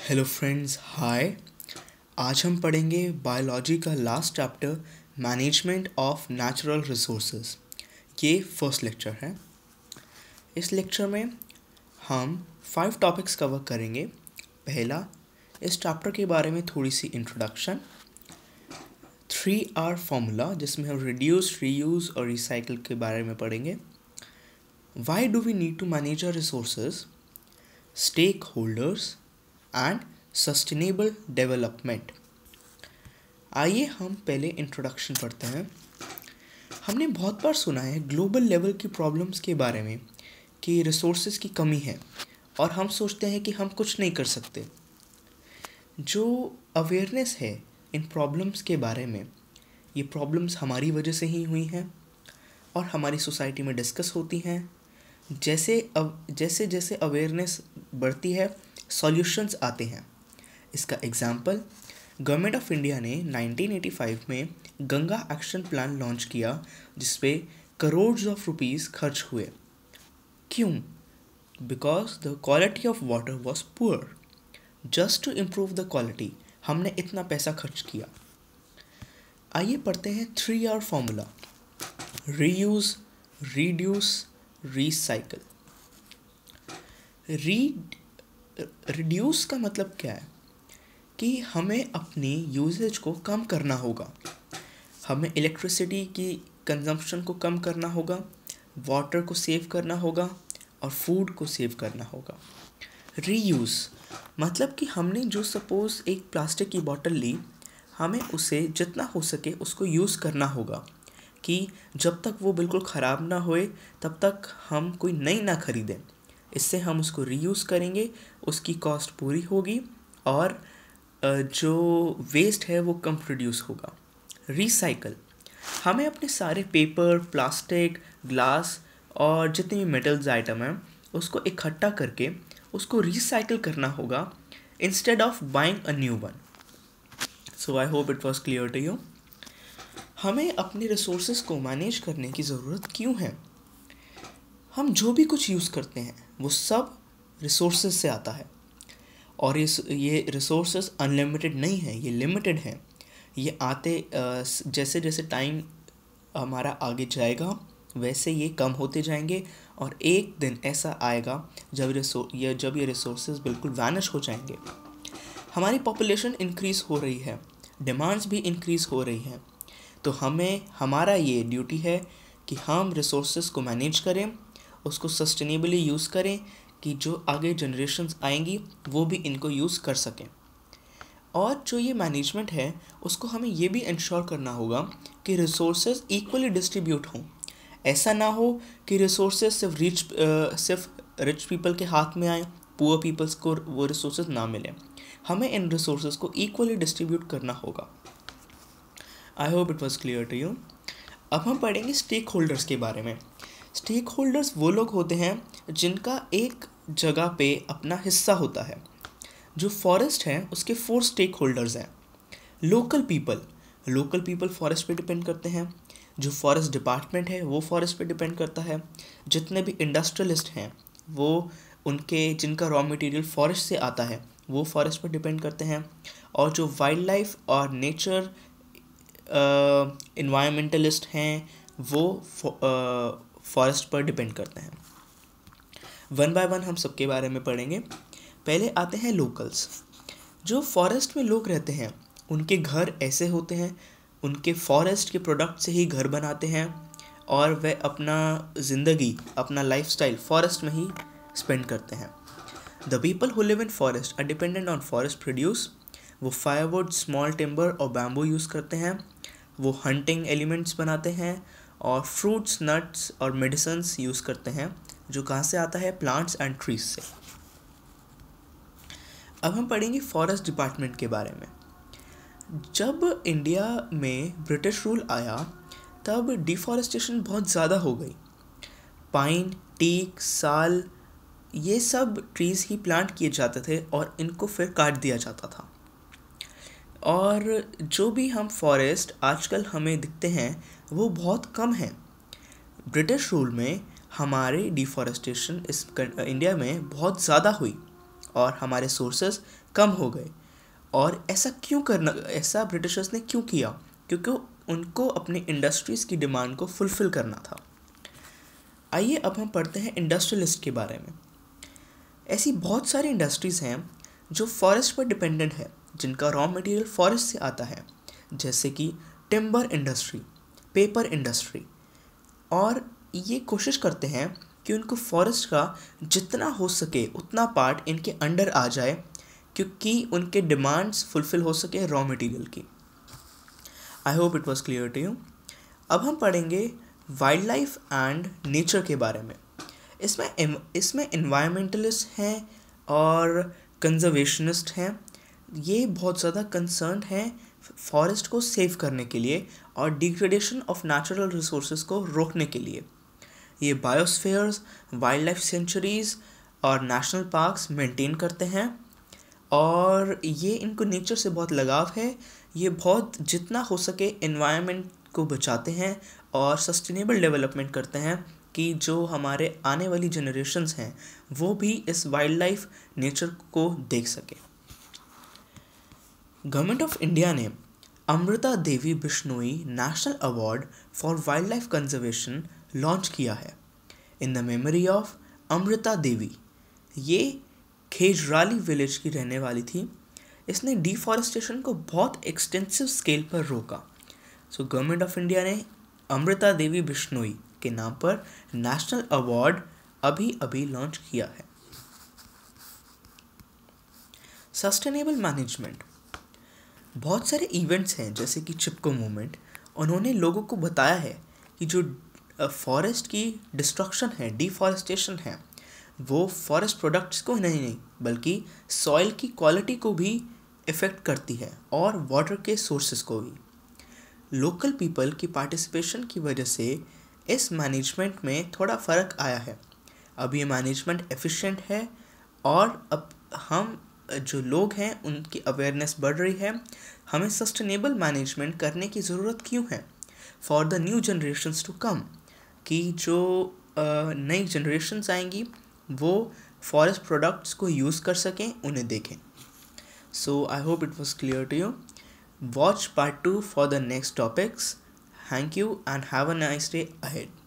Hello friends, हाय। आज हम पढ़ेंगे बायोलॉजी का last chapter, management of natural resources. ये फर्स्ट लेक्चर है। इस लेक्चर में हम 5 टॉपिक्स कवर करेंगे। पहला, इस चैप्टर के बारे में थोड़ी सी इंट्रोडक्शन। 3R फॉर्मूला, जिसमें हम रिड्यूस, रीयूज़ और रिसाइकिल के बारे में पढ़ेंगे। Why do we need to manage our resources, stakeholders and sustainable development. आइए हम पहले इंट्रोडक्शन पढ़ते हैं। हमने बहुत बार सुना है ग्लोबल लेवल की प्रॉब्लम्स के बारे में कि रिसोर्सेज की कमी है और हम सोचते हैं कि हम कुछ नहीं कर सकते। जो अवेयरनेस है इन प्रॉब्लम्स के बारे में, ये प्रॉब्लम्स हमारी वजह से ही हुई हैं और हमारी सोसाइटी में डिस्कस होती हैं। जैसे जैसे अवेयरनेस बढ़ती है, सॉल्यूशंस आते हैं। इसका एग्जाम्पल, गवर्नमेंट ऑफ इंडिया ने 1985 में गंगा एक्शन प्लान लॉन्च किया, जिस पे करोड़ ऑफ रुपीस खर्च हुए। क्यों? Because the quality of water was poor. Just to improve the quality हमने इतना पैसा खर्च किया। आइए पढ़ते हैं 3R formula, reuse, reduce, recycle. Reduce का मतलब क्या है कि हमें अपनी यूजेज को कम करना होगा। हमें इलेक्ट्रिसिटी की कंजम्पशन को कम करना होगा, वाटर को सेव करना होगा और फूड को सेव करना होगा। रीयूज़ मतलब कि हमने जो सपोज़ एक प्लास्टिक की बॉटल ली, हमें उसे जितना हो सके उसको यूज़ करना होगा कि जब तक वो बिल्कुल ख़राब ना होए तब तक हम कोई नई ना ख़रीदें। इससे हम उसको रीयूज़ करेंगे, उसकी कॉस्ट पूरी होगी और जो वेस्ट है वो कम प्रोड्यूस होगा। रिसाइकल, हमें अपने सारे पेपर, प्लास्टिक, ग्लास और जितने भी मेटल्स आइटम हैं उसको इकट्ठा करके उसको रिसाइकिल करना होगा instead of buying a new one. So I hope it was clear to you. हमें अपने रिसोर्सेज को मैनेज करने की ज़रूरत क्यों है? हम जो भी कुछ यूज़ करते हैं वो सब रिसोर्सेज से आता है और ये रिसोर्सेज अनलिमिटेड नहीं है, ये लिमिटेड है। ये आते जैसे जैसे टाइम हमारा आगे जाएगा वैसे ये कम होते जाएंगे और एक दिन ऐसा आएगा जब ये रिसोर्सेज बिल्कुल वैनिश हो जाएंगे। हमारी पॉपुलेशन इंक्रीज़ हो रही है, डिमांड्स भी इंक्रीज़ हो रही हैं, तो हमारा ये ड्यूटी है कि हम रिसोर्सेज को मैनेज करें, उसको सस्टेनेबली यूज़ करें कि जो आगे जनरेशन्स आएंगी वो भी इनको यूज़ कर सकें। और जो ये मैनेजमेंट है उसको हमें ये भी इंश्योर करना होगा कि रिसोर्सेज इक्वली डिस्ट्रीब्यूट हों। ऐसा ना हो कि रिसोर्सेज सिर्फ रिच पीपल के हाथ में आए, पुअर पीपल्स को वो रिसोर्सेज ना मिले। हमें इन रिसोर्सेज को इक्वली डिस्ट्रीब्यूट करना होगा। I hope it was clear to you. अब हम पढ़ेंगे स्टेक होल्डर्स के बारे में। स्टेक होल्डर्स वो लोग होते हैं जिनका एक जगह पे अपना हिस्सा होता है। जो फॉरेस्ट है उसके 4 स्टेक होल्डर्स हैं। लोकल पीपल फॉरेस्ट पे डिपेंड करते हैं। जो फॉरेस्ट डिपार्टमेंट है वो फॉरेस्ट पे डिपेंड करता है। जितने भी इंडस्ट्रियलिस्ट हैं वो जिनका रॉ मटेरियल फॉरेस्ट से आता है वो फॉरेस्ट पर डिपेंड करते हैं। और जो वाइल्ड लाइफ और नेचर इन्वायरमेंटलिस्ट हैं वो फॉरेस्ट पर डिपेंड करते हैं। वन बाय वन हम सबके बारे में पढ़ेंगे। पहले आते हैं लोकल्स। जो फॉरेस्ट में लोग रहते हैं उनके घर ऐसे होते हैं, उनके फॉरेस्ट के प्रोडक्ट से ही घर बनाते हैं और वे अपना ज़िंदगी, अपना लाइफस्टाइल फॉरेस्ट में ही स्पेंड करते हैं। The people who live in forest are dependent on forest produce. वो फायरवुड, स्मॉल टिम्बर और बैम्बू यूज़ करते हैं। वो हंटिंग एलिमेंट्स बनाते हैं और फ्रूट्स, नट्स और मेडिसिन्स यूज़ करते हैं, जो कहाँ से आता है? प्लांट्स एंड ट्रीज से। अब हम पढ़ेंगे फॉरेस्ट डिपार्टमेंट के बारे में। जब इंडिया में ब्रिटिश रूल आया तब डिफॉरेस्टेशन बहुत ज़्यादा हो गई। पाइन, टीक, साल, ये सब ट्रीज़ ही प्लांट किए जाते थे और इनको फिर काट दिया जाता था। और जो भी हम फॉरेस्ट आजकल हमें दिखते हैं वो बहुत कम हैं। ब्रिटिश रूल में हमारे डिफॉरेस्टेशन इंडिया में बहुत ज़्यादा हुई और हमारे सोर्सेस कम हो गए। और ऐसा ब्रिटिशर्स ने क्यों किया? क्योंकि उनको अपनी इंडस्ट्रीज़ की डिमांड को फुलफ़िल करना था। आइए अब हम पढ़ते हैं इंडस्ट्रियलिस्ट के बारे में। ऐसी बहुत सारी इंडस्ट्रीज़ हैं जो फॉरेस्ट पर डिपेंडेंट है, जिनका रॉ मटेरियल फॉरेस्ट से आता है, जैसे कि टिम्बर इंडस्ट्री, पेपर इंडस्ट्री। और ये कोशिश करते हैं कि उनको फॉरेस्ट का जितना हो सके उतना पार्ट इनके अंडर आ जाए, क्योंकि उनके डिमांड्स फुलफ़िल हो सके रॉ मटेरियल की। I hope it was clear to you. अब हम पढ़ेंगे वाइल्ड लाइफ एंड नेचर के बारे में। इसमें इन्वायरमेंटलिस्ट हैं और कंजर्वेशनिस्ट हैं। ये बहुत ज़्यादा कंसर्न हैं फॉरेस्ट को सेव करने के लिए और डिग्रेडेशन ऑफ नेचुरल रिसोर्सेज को रोकने के लिए। ये बायोस्फीयर्स, वाइल्ड लाइफ सेंचुरीज़ और नेशनल पार्क्स मेंटेन करते हैं और ये इनको नेचर से बहुत लगाव है। ये बहुत जितना हो सके एनवायरनमेंट को बचाते हैं और सस्टेनेबल डेवलपमेंट करते हैं कि जो हमारे आने वाली जनरेशन्स हैं वो भी इस वाइल्ड लाइफ नेचर को देख सके। गवर्नमेंट ऑफ इंडिया ने Amrita Devi Bishnoi national award for wildlife conservation launch किया है in the memory of Amrita Devi. ये खेजराली विलेज की रहने वाली थी। इसने डिफॉरेस्टेशन को बहुत एक्सटेंसिव स्केल पर रोका। सो गवर्नमेंट ऑफ इंडिया ने अमृता देवी बिश्नोई के नाम पर नेशनल अवार्ड अभी लॉन्च किया है। Sustainable management. बहुत सारे इवेंट्स हैं जैसे कि चिपको मूवमेंट। उन्होंने लोगों को बताया है कि जो फॉरेस्ट की डिस्ट्रक्शन है, डिफॉरेस्टेशन है, वो फॉरेस्ट प्रोडक्ट्स को नहीं बल्कि सॉइल की क्वालिटी को भी इफ़ेक्ट करती है और वाटर के सोर्सेस को भी। लोकल पीपल की पार्टिसिपेशन की वजह से इस मैनेजमेंट में थोड़ा फ़र्क आया है। अब ये मैनेजमेंट एफिशिएंट है और अब हम जो लोग हैं उनकी अवेयरनेस बढ़ रही है। हमें सस्टेनेबल मैनेजमेंट करने की ज़रूरत क्यों है for the new generations to come, कि जो नई जनरेशन्स आएंगी वो फॉरेस्ट प्रोडक्ट्स को यूज़ कर सकें, उन्हें देखें। So I hope it was clear to you. Watch part 2 for the next topics. Thank you and have a nice day ahead.